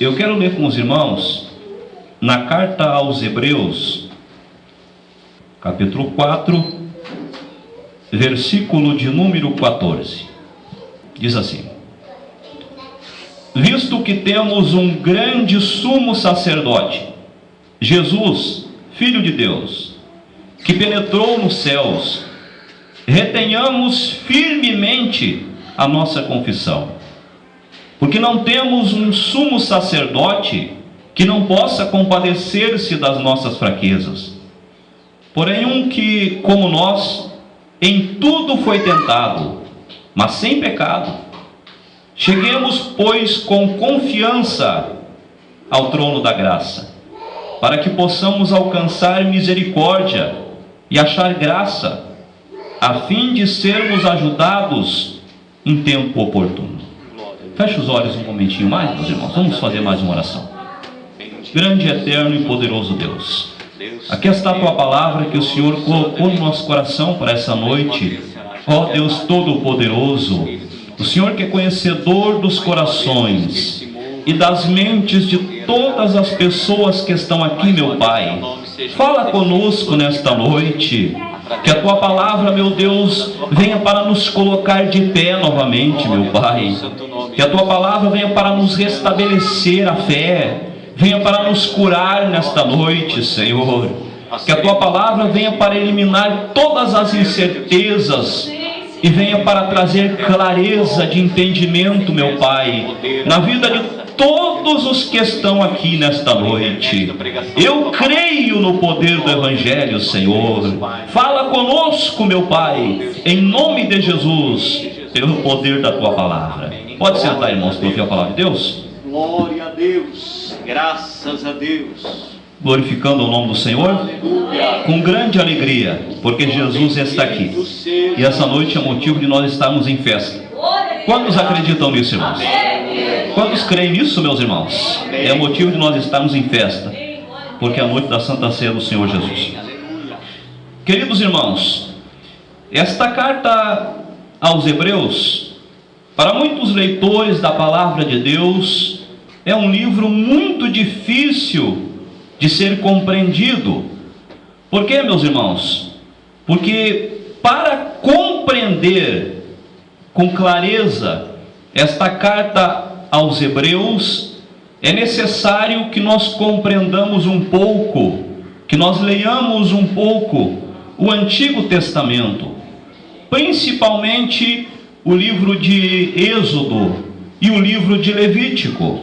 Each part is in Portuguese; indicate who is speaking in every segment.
Speaker 1: Eu quero ler com os irmãos na carta aos Hebreus, capítulo 4, versículo de número 14. Diz assim: visto que temos um grande sumo sacerdote, Jesus, Filho de Deus, que penetrou nos céus, retenhamos firmemente a nossa confissão. Porque não temos um sumo sacerdote que não possa compadecer-se das nossas fraquezas, porém um que, como nós, em tudo foi tentado, mas sem pecado. Cheguemos, pois, com confiança ao trono da graça, para que possamos alcançar misericórdia e achar graça, a fim de sermos ajudados em tempo oportuno. Feche os olhos um momentinho mais, meus irmãos. Vamos fazer mais uma oração. Grande, eterno e poderoso Deus, aqui está a Tua palavra que o Senhor colocou no nosso coração para essa noite. Ó Deus Todo-Poderoso, o Senhor que é conhecedor dos corações e das mentes de todas as pessoas que estão aqui, meu Pai. Fala conosco nesta noite. Que a Tua palavra, meu Deus, venha para nos colocar de pé novamente, meu Pai. Que a Tua palavra venha para nos restabelecer a fé, venha para nos curar nesta noite, Senhor. Que a Tua palavra venha para eliminar todas as incertezas e venha para trazer clareza de entendimento, meu Pai, na vida de todos os que estão aqui nesta noite. Eu creio no poder do Evangelho, Senhor. Fala conosco, meu Pai, em nome de Jesus, pelo poder da Tua palavra. Pode sentar, irmãos, para ouvir a palavra de Deus.
Speaker 2: Glória a Deus, graças a Deus.
Speaker 1: Glorificando o nome do Senhor, aleluia, com grande alegria, porque Jesus está aqui. E essa noite é motivo de nós estarmos em festa. Quantos acreditam nisso, irmãos? Quantos creem nisso, meus irmãos? É motivo de nós estarmos em festa, porque é a noite da Santa Ceia do Senhor Jesus. Queridos irmãos, esta carta aos Hebreus, para muitos leitores da palavra de Deus, é um livro muito difícil de ser compreendido. Por quê, meus irmãos? Porque para compreender com clareza esta carta aos Hebreus, é necessário que nós compreendamos um pouco, que nós leiamos um pouco o Antigo Testamento, principalmente o livro de Êxodo e o livro de Levítico,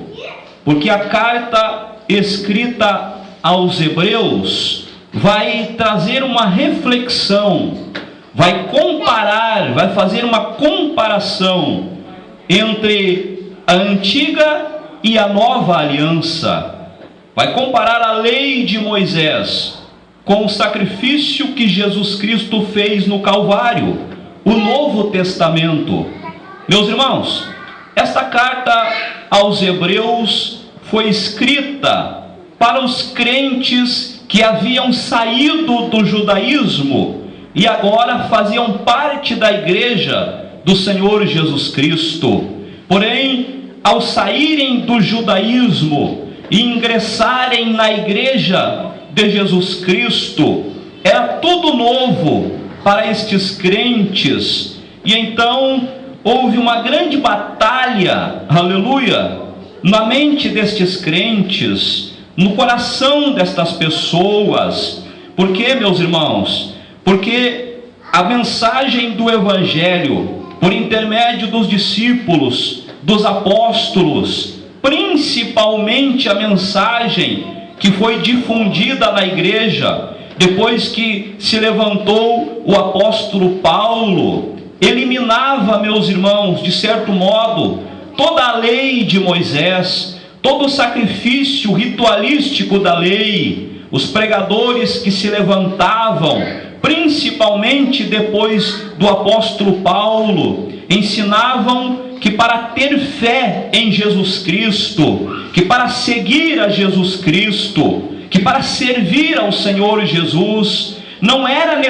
Speaker 1: porque a carta escrita aos Hebreus vai trazer uma reflexão, vai comparar, vai fazer uma comparação entre a antiga e a nova aliança. Vai comparar a lei de Moisés com o sacrifício que Jesus Cristo fez no Calvário, o Novo Testamento. Meus irmãos, esta carta aos Hebreus foi escrita para os crentes que haviam saído do judaísmo e agora faziam parte da igreja do Senhor Jesus Cristo. Porém, ao saírem do judaísmo e ingressarem na igreja de Jesus Cristo, era tudo novo para estes crentes. E então houve uma grande batalha, aleluia, na mente destes crentes, no coração destas pessoas. Por quê, meus irmãos? Porque a mensagem do Evangelho, por intermédio dos discípulos, dos apóstolos, principalmente a mensagem que foi difundida na igreja, depois que se levantou o apóstolo Paulo, eliminava, meus irmãos, de certo modo, toda a lei de Moisés, todo o sacrifício ritualístico da lei. Os pregadores que se levantavam, principalmente depois do apóstolo Paulo, ensinavam que para ter fé em Jesus Cristo, que para seguir a Jesus Cristo, que para servir ao Senhor Jesus, não eram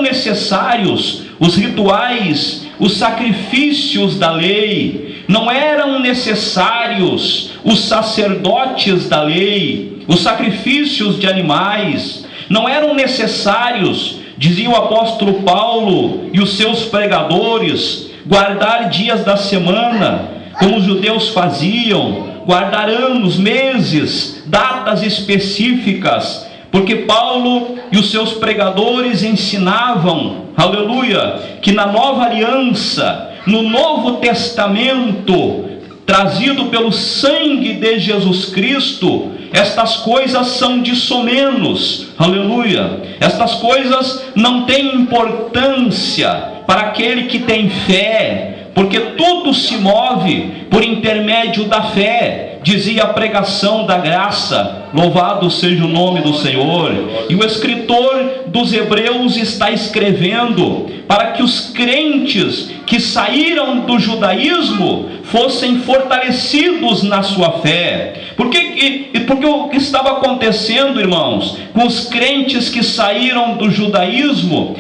Speaker 1: necessários os rituais, os sacrifícios da lei, não eram necessários os sacerdotes da lei, os sacrifícios de animais, não eram necessários, dizia o apóstolo Paulo e os seus pregadores, guardar dias da semana, como os judeus faziam, guardar anos, meses, datas específicas, porque Paulo e os seus pregadores ensinavam, aleluia, que na nova aliança, no Novo Testamento, trazido pelo sangue de Jesus Cristo, estas coisas são de somenos, aleluia, estas coisas não têm importância para aquele que tem fé, porque tudo se move por intermédio da fé, dizia a pregação da graça, louvado seja o nome do Senhor. E o escritor dos Hebreus está escrevendo para que os crentes que saíram do judaísmo fossem fortalecidos na sua fé. Porque o que estava acontecendo, irmãos, com os crentes que saíram do judaísmo,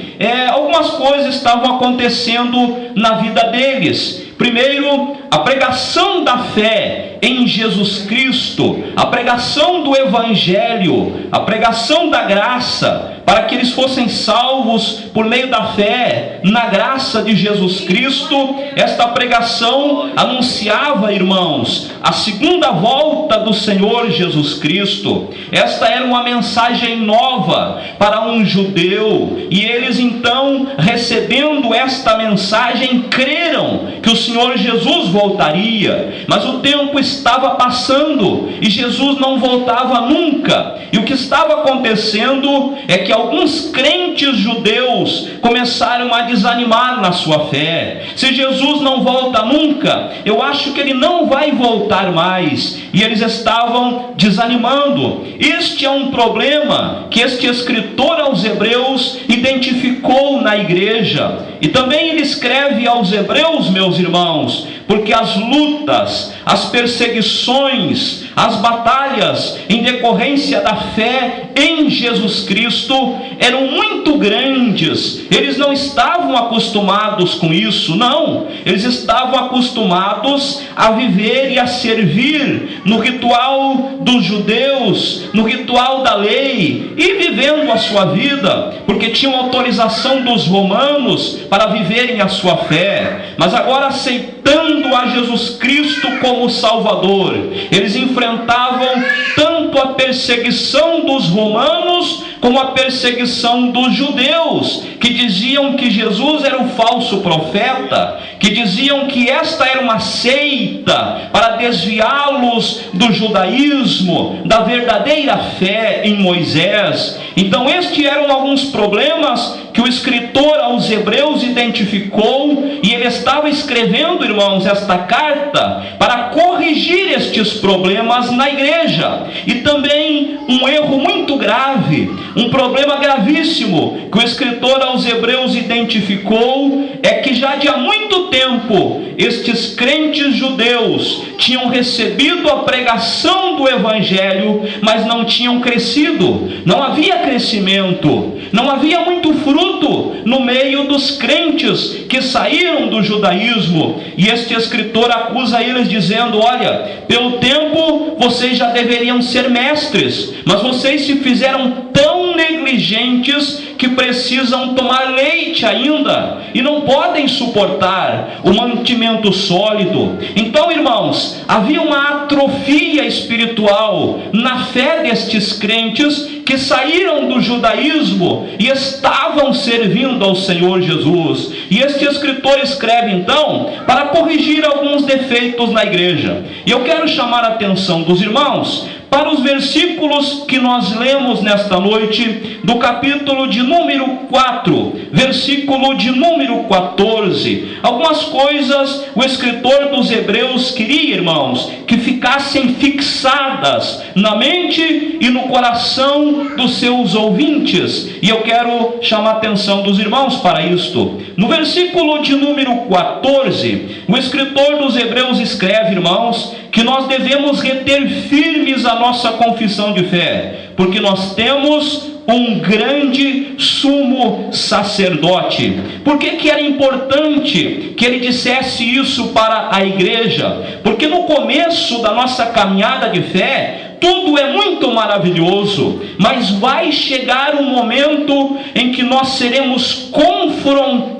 Speaker 1: algumas coisas estavam acontecendo na vida deles. Primeiro, a pregação da fé em Jesus Cristo, a pregação do Evangelho, a pregação da graça, para que eles fossem salvos por meio da fé na graça de Jesus Cristo. Esta pregação anunciava, irmãos, a segunda volta do Senhor Jesus Cristo. Esta era uma mensagem nova para um judeu, e eles então, recebendo esta mensagem, creram que o Senhor Jesus voltaria. Mas o tempo estava passando e Jesus não voltava nunca. E o que estava acontecendo é que alguns crentes judeus começaram a desanimar na sua fé. Se Jesus não volta nunca, eu acho que ele não vai voltar mais. E eles estavam desanimando. Este é um problema que este escritor aos Hebreus identificou na igreja. E também ele escreve aos Hebreus, meus irmãos, porque as lutas, as perseguições, as batalhas em decorrência da fé em Jesus Cristo eram muito grandes. Eles não estavam acostumados com isso, não. Eles estavam acostumados a viver e a servir no ritual dos judeus, no ritual da lei, e vivendo a sua vida, porque tinham autorização dos romanos para viverem a sua fé. Mas agora, aceitando a Jesus Cristo como Salvador, eles enfrentavam tanto a perseguição dos romanos como a perseguição dos judeus, que diziam que Jesus era um falso profeta, que diziam que esta era uma seita para desviá-los do judaísmo, da verdadeira fé em Moisés. Então estes eram alguns problemas que o escritor aos Hebreus identificou, e ele estava escrevendo, irmãos, esta carta para corrigir estes problemas na igreja. E também um erro muito grave, um problema gravíssimo que o escritor aos Hebreus identificou, é que já de há muito tempo estes crentes judeus tinham recebido a pregação do Evangelho, mas não tinham crescido. Não havia crescimento, não havia muito fruto no meio dos crentes que saíram do judaísmo. E este escritor acusa eles dizendo: olha, pelo tempo vocês já deveriam ser mestres, mas vocês se fizeram tão negligentes que precisam tomar leite ainda e não podem suportar o mantimento sólido. Então, irmãos, havia uma atrofia espiritual na fé destes crentes que saíram do judaísmo e estavam servindo ao Senhor Jesus. E este escritor escreve então para corrigir alguns defeitos na igreja. E eu quero chamar a atenção dos irmãos para os versículos que nós lemos nesta noite, do capítulo de número 4, versículo de número 14. Algumas coisas o escritor dos Hebreus queria, irmãos, que ficassem fixadas na mente e no coração dos seus ouvintes. E eu quero chamar a atenção dos irmãos para isto. No versículo de número 14, o escritor dos Hebreus escreve, irmãos, que nós devemos reter firmes a nossa confissão de fé, porque nós temos um grande sumo sacerdote. Por que era importante que ele dissesse isso para a igreja? Porque no começo da nossa caminhada de fé, tudo é muito maravilhoso, mas vai chegar um momento em que nós seremos confrontados,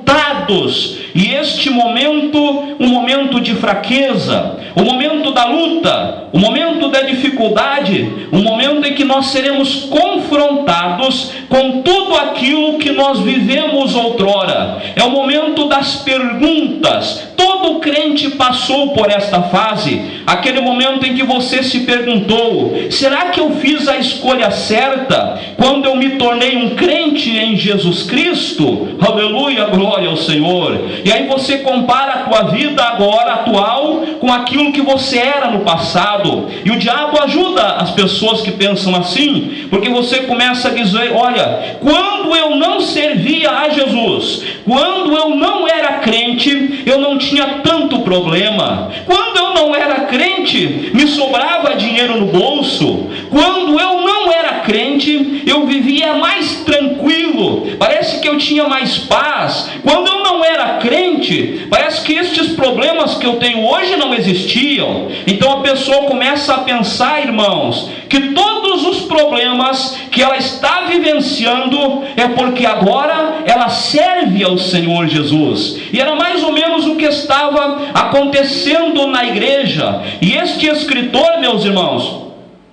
Speaker 1: e este momento, um momento de fraqueza, o momento da luta, o momento da dificuldade, o momento em que nós seremos confrontados com tudo aquilo que nós vivemos outrora. É o momento das perguntas. Todo crente passou por esta fase, aquele momento em que você se perguntou: será que eu fiz a escolha certa quando eu me tornei um crente em Jesus Cristo? Aleluia, glória ao Senhor. E aí você compara a tua vida agora, atual, com aquilo que você era no passado. E o diabo ajuda as pessoas que pensam assim, porque você começa a dizer: olha, quando eu não servia a Jesus, quando eu não era crente, eu não tinha tanto problema. Quando eu não era crente, me sobrava dinheiro no bolso. Quando eu não era crente, eu vivia mais tranquilo, parece que eu tinha mais paz. Quando eu não era crente, parece que estes problemas que eu tenho hoje não existiam. Então a pessoa começa a pensar, irmãos, que todos os problemas que ela está vivenciando é porque agora ela serve ao Senhor Jesus. E era mais ou menos o que estava acontecendo na igreja. E este escritor, meus irmãos,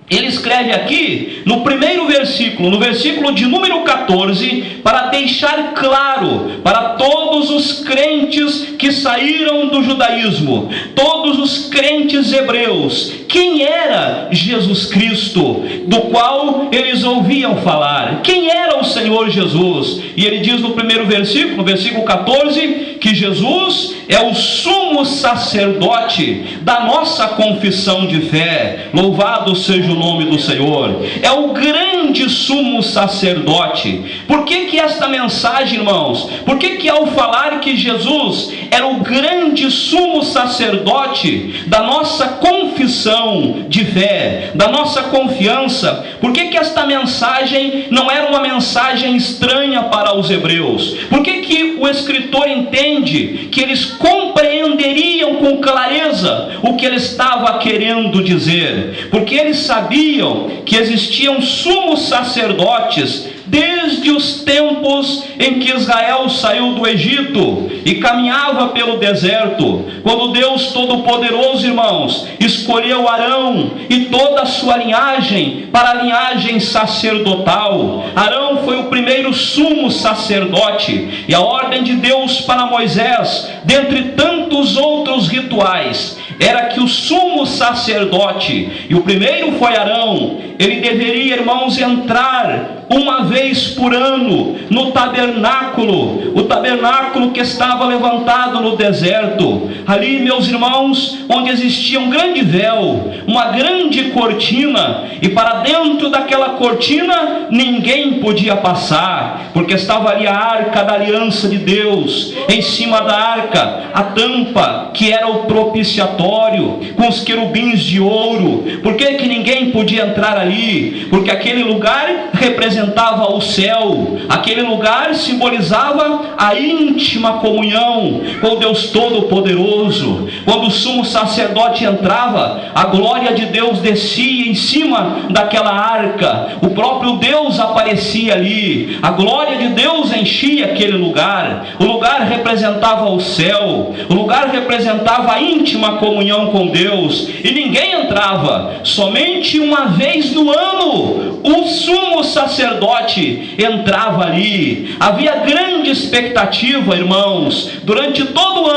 Speaker 1: ele escreve aqui no primeiro versículo, no versículo de número 14, para deixar claro para todos os crentes que saíram do judaísmo, todos os crentes hebreus, quem era Jesus Cristo, do qual eles ouviam falar. Quem era o Senhor Jesus? E ele diz no primeiro versículo, no versículo 14, que Jesus é o sumo sacerdote da nossa confissão de fé. Louvado seja o nome do Senhor. É o grande sumo sacerdote. Por que esta mensagem, irmãos? Por que ao falar que Jesus era o grande sumo sacerdote da nossa confissão de fé, da nossa confiança, por que esta mensagem não era uma mensagem estranha para os hebreus? Por que o escritor entende que eles compreenderiam com clareza o que ele estava querendo dizer? Porque eles sabiam que existiam sumos sacerdotes desde os tempos em que Israel saiu do Egito e caminhava pelo deserto, quando Deus Todo-Poderoso, irmãos, escolheu Arão e toda a sua linhagem para a linhagem sacerdotal. Arão foi o primeiro sumo sacerdote, e a ordem de Deus para Moisés, dentre tantos outros rituais, era que o sumo sacerdote, e o primeiro foi Arão, ele deveria, irmãos, entrar uma vez por ano no tabernáculo, o tabernáculo que estava levantado no deserto. Ali, meus irmãos, onde existia um grande véu, uma grande cortina, e para dentro daquela cortina ninguém podia passar, porque estava ali a arca da aliança de Deus, em cima da arca a tampa que era o propiciatório, com os querubins de ouro. Por que ninguém podia entrar ali? Porque aquele lugar representava o céu, aquele lugar simbolizava a íntima comunhão com Deus Todo-Poderoso. Quando o sumo sacerdote entrava, a glória de Deus descia em cima daquela arca, o próprio Deus aparecia ali, a glória de Deus enchia aquele lugar. O lugar representava o céu, o lugar representava a íntima comunhão com Deus, e ninguém entrava. Somente uma vez no ano o sumo sacerdote entrava ali. Havia grande expectativa, irmãos, durante todo o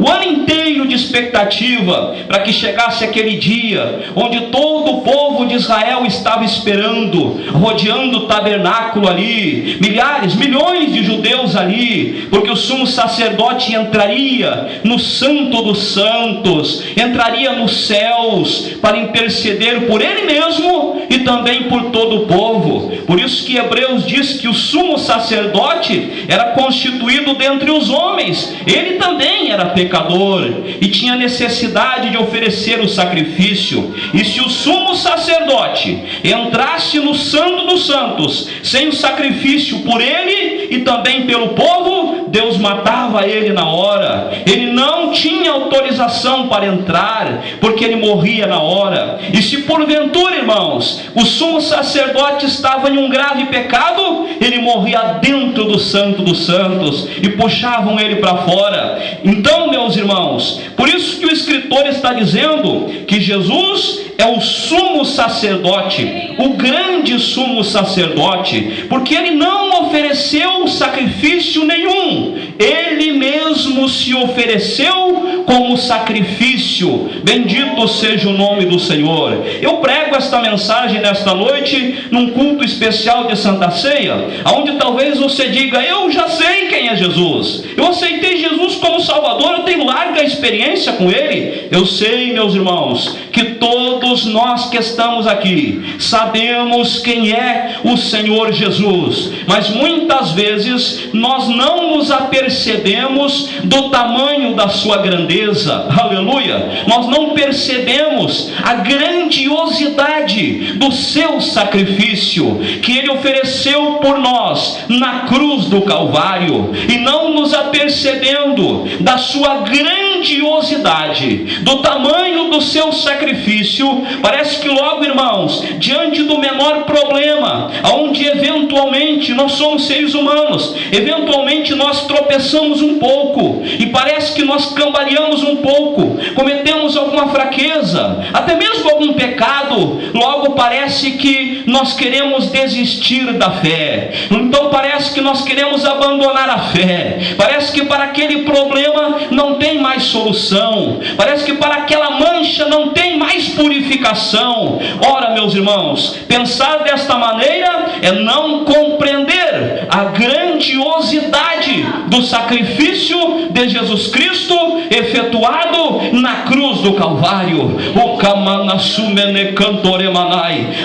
Speaker 1: ano inteiro de expectativa, para que chegasse aquele dia onde todo o povo de Israel estava esperando, rodeando o tabernáculo ali, milhares, milhões de judeus ali, porque o sumo sacerdote entraria no Santo dos Santos, Jesus entraria nos céus para interceder por ele mesmo e também por todo o povo. Por isso que Hebreus diz que o sumo sacerdote era constituído dentre os homens. Ele também era pecador e tinha necessidade de oferecer o sacrifício. E se o sumo sacerdote entrasse no Santo dos Santos sem o sacrifício por ele e também pelo povo, Deus matava ele na hora. Ele não tinha autorização para entrar, porque ele morria na hora. E se porventura, irmãos, o sumo sacerdote estava em um grave pecado, ele morria dentro do Santo dos Santos e puxavam ele para fora. Então, meus irmãos, por isso que o escritor está dizendo que Jesus é o sumo sacerdote, o grande sumo sacerdote, porque ele não ofereceu sacrifício nenhum, ele mesmo se ofereceu como sacrifício. Bendito seja o nome do Senhor. Eu prego esta mensagem nesta noite num culto especial de Santa Ceia, onde talvez você diga: eu já sei quem é Jesus, eu aceitei Jesus como Salvador, eu tenho larga experiência com ele. Eu sei, meus irmãos, que todos nós que estamos aqui sabemos quem é o Senhor Jesus, mas muitas vezes nós não nos apercebemos do tamanho da sua grandeza. Aleluia! Nós não percebemos a grandiosidade do seu sacrifício que ele ofereceu por nós na cruz do Calvário, e não nos apercebendo da sua grandiosidade, do tamanho do seu sacrifício, parece que logo, irmãos, diante do menor problema, onde eventualmente nós somos seres humanos, eventualmente nós tropeçamos um pouco, e parece que nós cambaleamos um pouco, cometemos alguma fraqueza, até mesmo algum pecado, logo parece que nós queremos desistir da fé. Então parece que nós queremos abandonar a fé, parece que para aquele problema não tem mais solução, parece que para aquela mancha não tem mais purificação. Ora, meus irmãos, pensar desta maneira é não compreender a grandiosidade do sacrifício de Jesus Cristo efetuado na cruz do Calvário.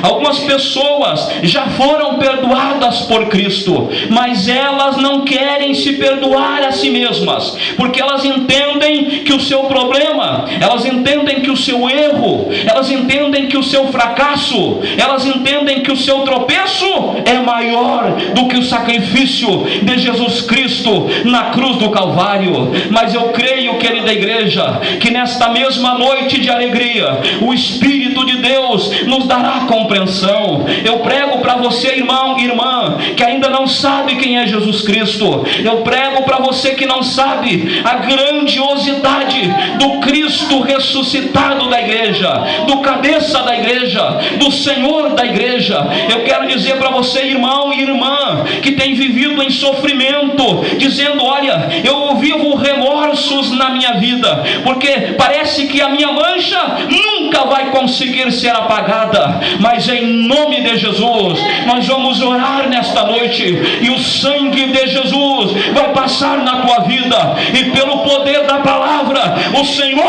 Speaker 1: Algumas pessoas já foram perdoadas por Cristo, mas elas não querem se perdoar a si mesmas, porque elas entendem que o seu problema, elas entendem que o seu erro, elas entendem que o seu fracasso, elas entendem que o seu tropeço é maior do que o sacrifício de Jesus Cristo na cruz do Calvário. Mas eu creio, querida igreja, que nesta mesma noite de alegria, o Espírito de Deus nos dará compreensão. Eu prego para você, irmão e irmã, que ainda não sabe quem é Jesus Cristo. Eu prego para você que não sabe a grandiosidade do Cristo ressuscitado da igreja, do cabeça da igreja, do Senhor da igreja. Eu quero dizer para você, irmão e irmã, que tem vivido em sofrimento, dizendo: olha, eu vivo remorsos na minha vida, porque parece que a minha mancha nunca vai conseguir ser apagada. Mas em nome de Jesus, nós vamos orar nesta noite, e o sangue de Jesus vai passar na tua vida, e pelo poder da palavra, o Senhor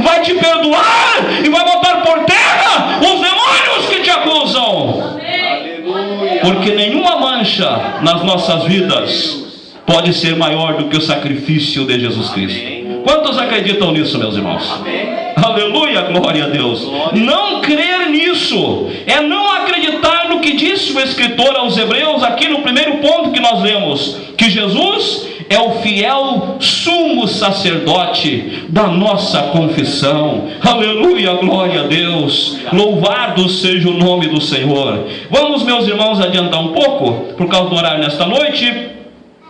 Speaker 1: vai te perdoar e vai botar por terra os demônios que te acusam. Aleluia. Porque nenhuma mancha nas nossas vidas pode ser maior do que o sacrifício de Jesus Cristo. Quantos acreditam nisso, meus irmãos? Amém. Aleluia, glória a Deus. Não crer nisso é não acreditar no que disse o escritor aos Hebreus, aqui no primeiro ponto que nós lemos, que Jesus é o fiel sumo sacerdote da nossa confissão. Aleluia, glória a Deus. Louvado seja o nome do Senhor. Vamos, meus irmãos, adiantar um pouco, por causa do horário nesta noite.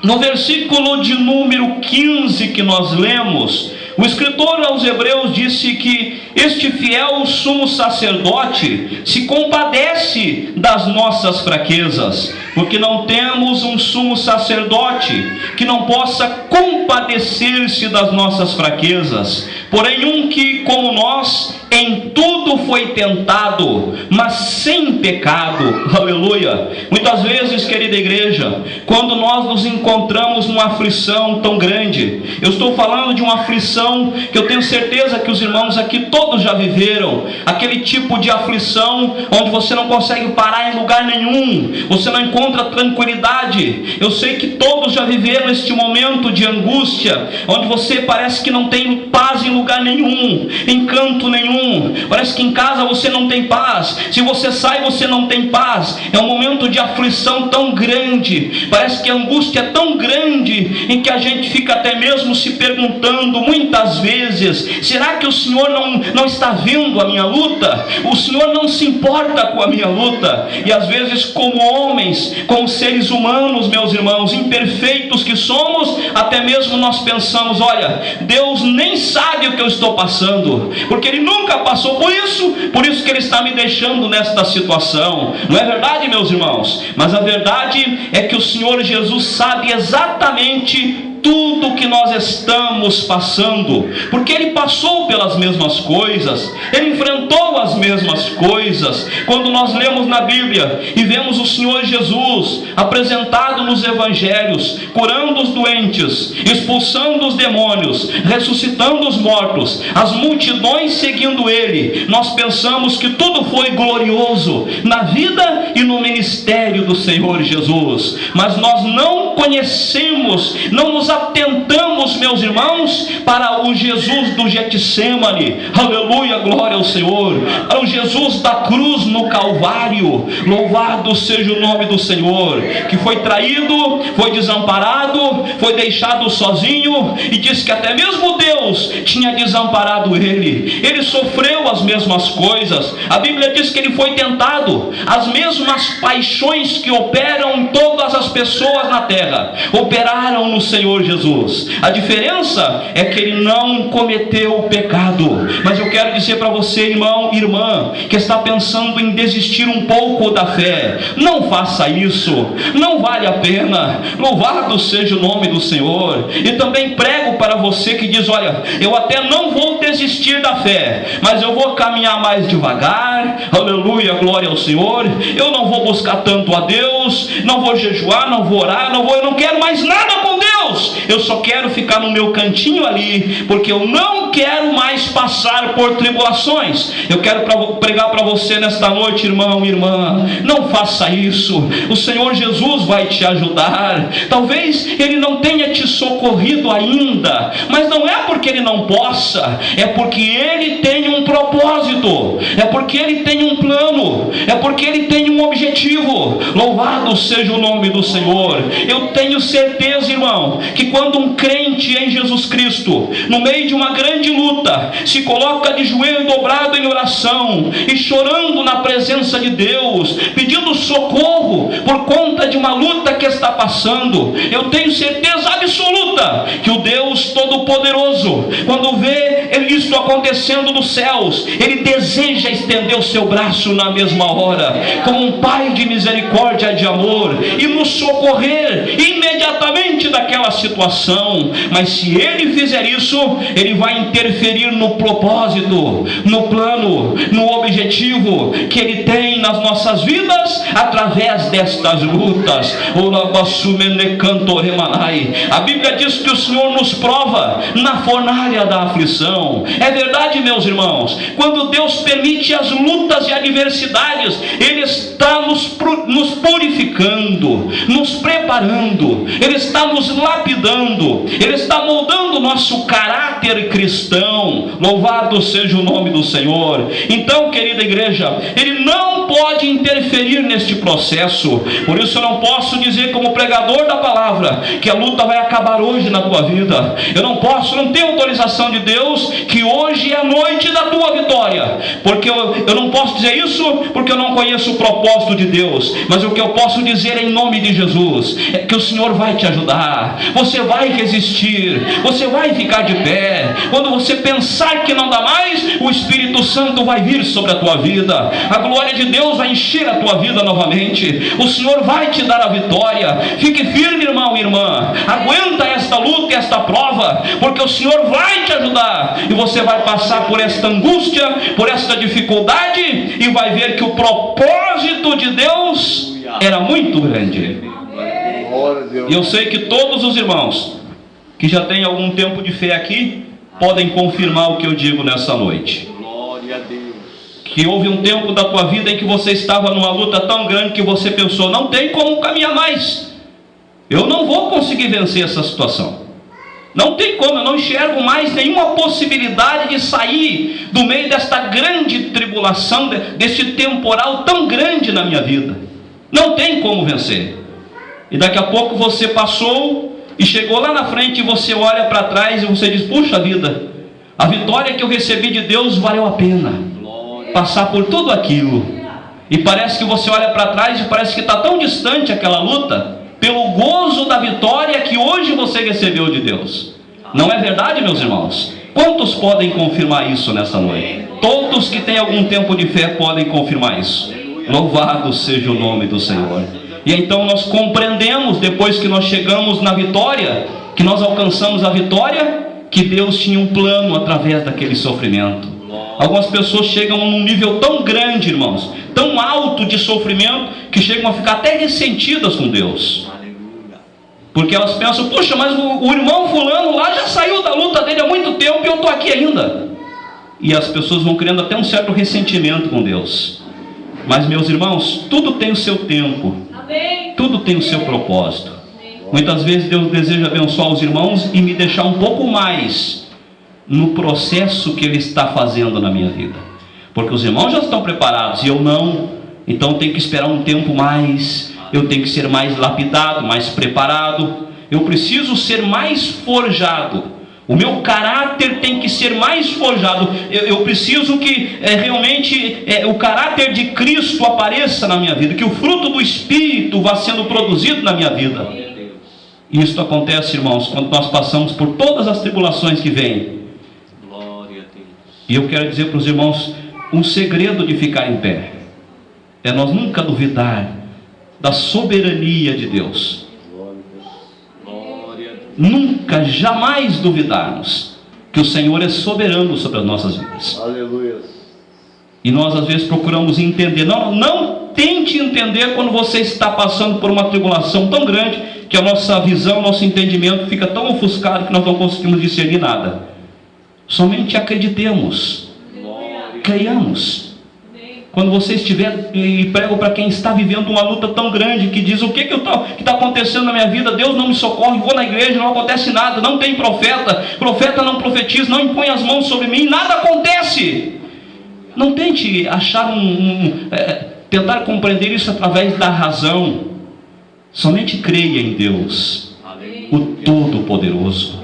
Speaker 1: No versículo de número 15 que nós lemos, o escritor aos Hebreus disse que este fiel sumo sacerdote se compadece das nossas fraquezas, porque não temos um sumo sacerdote que não possa compadecer-se das nossas fraquezas, porém um que, como nós, em tudo foi tentado, mas sem pecado. Aleluia. Muitas vezes, querida igreja, quando nós nos encontramos numa aflição tão grande, eu estou falando de uma aflição que eu tenho certeza que os irmãos aqui todos já viveram, aquele tipo de aflição onde você não consegue parar em lugar nenhum, você não encontra tranquilidade. Eu sei que todos já viveram este momento de angústia, onde você parece que não tem paz em lugar nenhum, em canto nenhum, parece que em casa você não tem paz, se você sai você não tem paz. É um momento de aflição tão grande, parece que a angústia é tão grande, em que a gente fica até mesmo se perguntando muitas vezes: será que o Senhor não está vendo a minha luta? O Senhor não se importa com a minha luta? E às vezes, como homens, como seres humanos, meus irmãos, imperfeitos que somos, até mesmo nós pensamos: olha, Deus nem sabe o que eu estou passando, porque Ele nunca passou por isso que Ele está me deixando nesta situação. Não é verdade, meus irmãos? Mas a verdade é que o Senhor Jesus sabe exatamente tudo que nós estamos passando, porque Ele passou pelas mesmas coisas, Ele enfrentou as mesmas coisas. Quando nós lemos na Bíblia e vemos o Senhor Jesus apresentado nos evangelhos, curando os doentes, expulsando os demônios, ressuscitando os mortos, as multidões seguindo Ele, nós pensamos que tudo foi glorioso na vida e no ministério do Senhor Jesus. Mas nós não conhecemos, não nos atentamos, meus irmãos, para o Jesus do Getsemane. Aleluia, glória ao Senhor. Para o Jesus da cruz no Calvário. Louvado seja o nome do Senhor, que foi traído, foi desamparado, foi deixado sozinho, e diz que até mesmo Deus tinha desamparado ele. Ele sofreu as mesmas coisas. A Bíblia diz que ele foi tentado. As mesmas paixões que operam em todas as pessoas na terra operaram no Senhor Jesus. A diferença é que ele não cometeu o pecado. Mas eu quero dizer para você, irmão, irmã, que está pensando em desistir um pouco da fé: não faça isso, não vale a pena. Louvado seja o nome do Senhor. E também prego para você que diz: olha, eu até não vou desistir da fé, mas eu vou caminhar mais devagar. Aleluia, glória ao Senhor. Eu não vou buscar tanto a Deus, não vou jejuar, não vou orar, eu não quero mais nada com Deus. Eu só quero ficar no meu cantinho ali, porque eu não quero mais passar por tribulações. Eu quero pregar para você nesta noite, irmão, irmã: não faça isso. O Senhor Jesus vai te ajudar. Talvez Ele não tenha te socorrido ainda, mas não é porque Ele não possa, é porque Ele tem um propósito, é porque Ele tem um plano, é porque Ele tem um objetivo. Louvado seja o nome do Senhor. Eu tenho certeza, irmão, que quando um crente em Jesus Cristo, no meio de uma grande luta, se coloca de joelho dobrado em oração e chorando na presença de Deus, pedindo socorro por conta de uma luta que está passando, eu tenho certeza absoluta que o Deus Todo-Poderoso, quando vê isso acontecendo nos céus, Ele deseja estender o seu braço na mesma hora, como um Pai de misericórdia e de amor, e nos socorrer imediatamente daquela situação. Mas se Ele fizer isso, Ele vai interferir no propósito, no plano, no objetivo que Ele tem nas nossas vidas através destas lutas. A Bíblia diz que o Senhor nos prova na fornalha da aflição. É verdade, meus irmãos. Quando Deus permite as lutas e adversidades, Ele está nos purificando, nos preparando, Ele está nos lapidando, Ele está moldando o nosso caráter cristão. Louvado seja o nome do Senhor. Então, querida igreja, Ele não pode interferir neste processo. Por isso eu não posso dizer, como pregador da palavra, que a luta vai acabar hoje na tua vida. Eu não posso, não tenho autorização de Deus que hoje é a noite da tua vitória, porque eu não posso dizer isso, porque eu não conheço o propósito de Deus. Mas o que eu posso dizer em nome de Jesus é que o Senhor vai te ajudar. Você vai resistir, você vai ficar de pé. Quando você pensar que não dá mais, o Espírito Santo vai vir sobre a tua tua vida, a glória de Deus vai encher a tua vida novamente, o Senhor vai te dar a vitória. Fique firme, irmão e irmã, aguenta esta luta e esta prova, porque o Senhor vai te ajudar, e você vai passar por esta angústia, por esta dificuldade, e vai ver que o propósito de Deus era muito grande. E eu sei que todos os irmãos que já têm algum tempo de fé aqui podem confirmar o que eu digo nessa noite.
Speaker 2: Glória a Deus.
Speaker 1: Que houve um tempo da tua vida em que você estava numa luta tão grande que você pensou: não tem como caminhar mais, eu não vou conseguir vencer essa situação, não tem como, eu não enxergo mais nenhuma possibilidade de sair do meio desta grande tribulação, deste temporal tão grande na minha vida, não tem como vencer. E daqui a pouco você passou e chegou lá na frente, e você olha para trás e você diz: puxa vida, a vitória que eu recebi de Deus valeu a pena passar por tudo aquilo. E parece que você olha para trás e parece que está tão distante aquela luta, pelo gozo da vitória que hoje você recebeu de Deus. Não é verdade, meus irmãos? Quantos podem confirmar isso nessa noite? Todos que têm algum tempo de fé podem confirmar isso. Louvado seja o nome do Senhor. E então nós compreendemos, depois que nós chegamos na vitória, que nós alcançamos a vitória, que Deus tinha um plano através daquele sofrimento. Algumas pessoas chegam num nível tão grande, irmãos, tão alto de sofrimento, que chegam a ficar até ressentidas com Deus, porque elas pensam: puxa, mas o irmão fulano lá já saiu da luta dele há muito tempo e eu estou aqui ainda. E as pessoas vão criando até um certo ressentimento com Deus. Mas, meus irmãos, tudo tem o seu tempo, tudo tem o seu propósito. Muitas vezes Deus deseja abençoar os irmãos e me deixar um pouco mais no processo que Ele está fazendo na minha vida, porque os irmãos já estão preparados e eu não. Então tem que esperar um tempo mais, eu tenho que ser mais lapidado, mais preparado, eu preciso ser mais forjado, o meu caráter tem que ser mais forjado, eu preciso que realmente o caráter de Cristo apareça na minha vida, que o fruto do Espírito vá sendo produzido na minha vida. E isso acontece, irmãos, quando nós passamos por todas as tribulações que vêm.
Speaker 2: Glória a Deus.
Speaker 1: E eu quero dizer para os irmãos, um segredo de ficar em pé é nós nunca duvidar da soberania de Deus. Nunca, jamais duvidarmos que o Senhor é soberano sobre as nossas vidas.
Speaker 3: Aleluia.
Speaker 1: E nós às vezes procuramos entender. Não tente entender quando você está passando por uma tribulação tão grande que a nossa visão, nosso entendimento fica tão ofuscado que nós não conseguimos discernir nada. Somente acreditemos, creiamos. Quando você estiver, e prego para quem está vivendo uma luta tão grande, que diz: o que está acontecendo na minha vida? Deus não me socorre, vou na igreja, não acontece nada, não tem profeta não profetiza, não impõe as mãos sobre mim, nada acontece. Não tente achar tentar compreender isso através da razão. Somente creia em Deus, o Todo-Poderoso.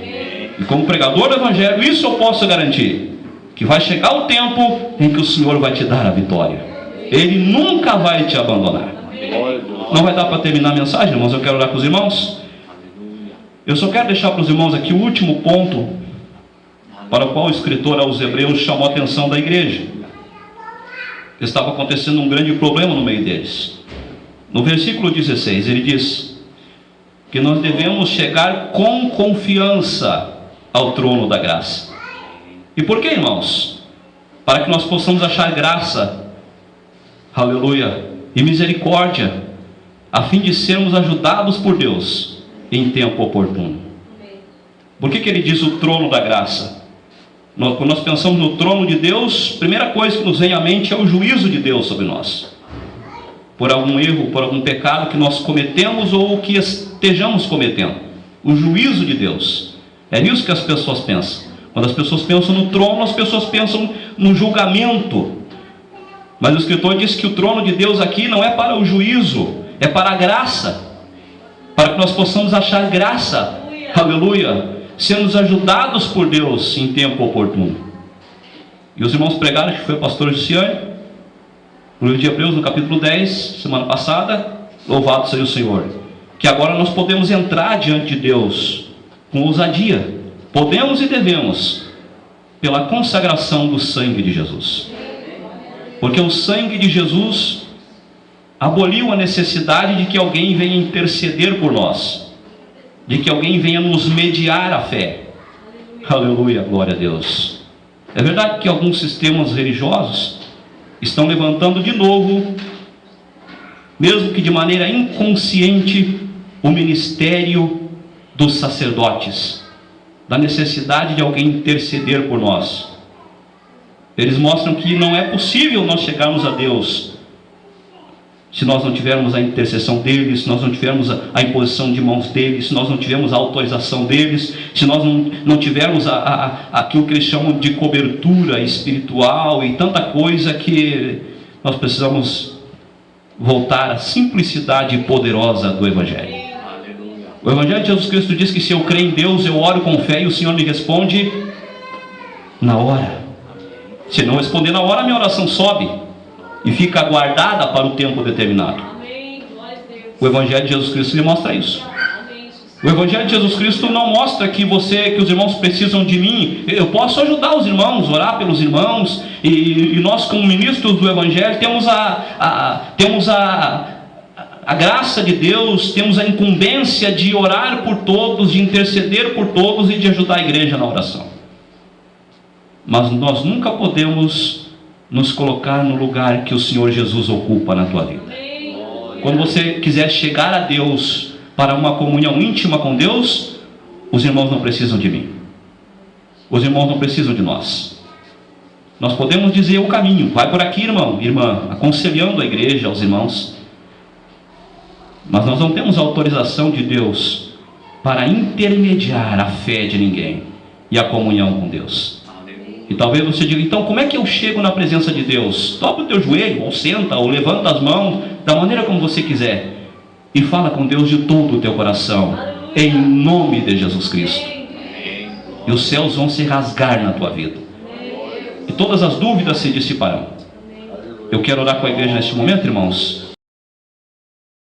Speaker 1: E como pregador do Evangelho, isso eu posso garantir, que vai chegar o tempo em que o Senhor vai te dar a vitória. Ele nunca vai te abandonar. Não vai dar para terminar a mensagem, irmãos. Eu quero orar com os irmãos. Eu só quero deixar para os irmãos aqui o último ponto para o qual o escritor aos Hebreus chamou a atenção da igreja. Estava acontecendo um grande problema no meio deles. No versículo 16 ele diz que nós devemos chegar com confiança ao trono da graça. E por que, irmãos? Para que nós possamos achar graça, aleluia, e misericórdia, a fim de sermos ajudados por Deus em tempo oportuno. Por que ele diz o trono da graça? Quando nós pensamos no trono de Deus, a primeira coisa que nos vem à mente é o juízo de Deus sobre nós, por algum erro, por algum pecado que nós cometemos ou que estejamos cometendo. O juízo de Deus, é nisso que as pessoas pensam. Quando as pessoas pensam no trono, as pessoas pensam no julgamento. Mas o escritor diz que o trono de Deus aqui não é para o juízo, é para a graça, para que nós possamos achar graça, aleluia, sermos ajudados por Deus em tempo oportuno. E os irmãos pregaram, acho que foi o pastor Luciano, no livro de Hebreus, no capítulo 10, semana passada. Louvado seja o Senhor, que agora nós podemos entrar diante de Deus com ousadia. Podemos e devemos, pela consagração do sangue de Jesus. Porque o sangue de Jesus aboliu a necessidade de que alguém venha interceder por nós, de que alguém venha nos mediar a fé. Aleluia, glória a Deus. É verdade que alguns sistemas religiosos estão levantando de novo, mesmo que de maneira inconsciente, o ministério dos sacerdotes, da necessidade de alguém interceder por nós. Eles mostram que não é possível nós chegarmos a Deus se nós não tivermos a intercessão deles, se nós não tivermos a imposição de mãos deles, se nós não tivermos a autorização deles, se nós não tivermos aquilo que eles chamam de cobertura espiritual e tanta coisa, que nós precisamos voltar à simplicidade poderosa do Evangelho. O Evangelho de Jesus Cristo diz que se eu creio em Deus, eu oro com fé e o Senhor me responde na hora. Se não responder na hora, a minha oração sobe e fica guardada para o tempo determinado. O Evangelho de Jesus Cristo lhe mostra isso. O Evangelho de Jesus Cristo não mostra que os irmãos precisam de mim. Eu posso ajudar os irmãos, orar pelos irmãos, e nós, como ministros do Evangelho, temos a graça de Deus, temos a incumbência de orar por todos, de interceder por todos e de ajudar a igreja na oração. Mas nós nunca podemos nos colocar no lugar que o Senhor Jesus ocupa na tua vida. Quando você quiser chegar a Deus para uma comunhão íntima com Deus, os irmãos não precisam de mim. Os irmãos não precisam de nós. Nós podemos dizer o caminho, vai por aqui, irmão, irmã, aconselhando a igreja, aos irmãos. Mas nós não temos autorização de Deus para intermediar a fé de ninguém e a comunhão com Deus. E talvez você diga, então como é que eu chego na presença de Deus? Dobra o teu joelho, ou senta, ou levanta as mãos, da maneira como você quiser, e fala com Deus de todo o teu coração, em nome de Jesus Cristo. E os céus vão se rasgar na tua vida, e todas as dúvidas se dissiparão. Eu quero orar com a igreja neste momento, irmãos.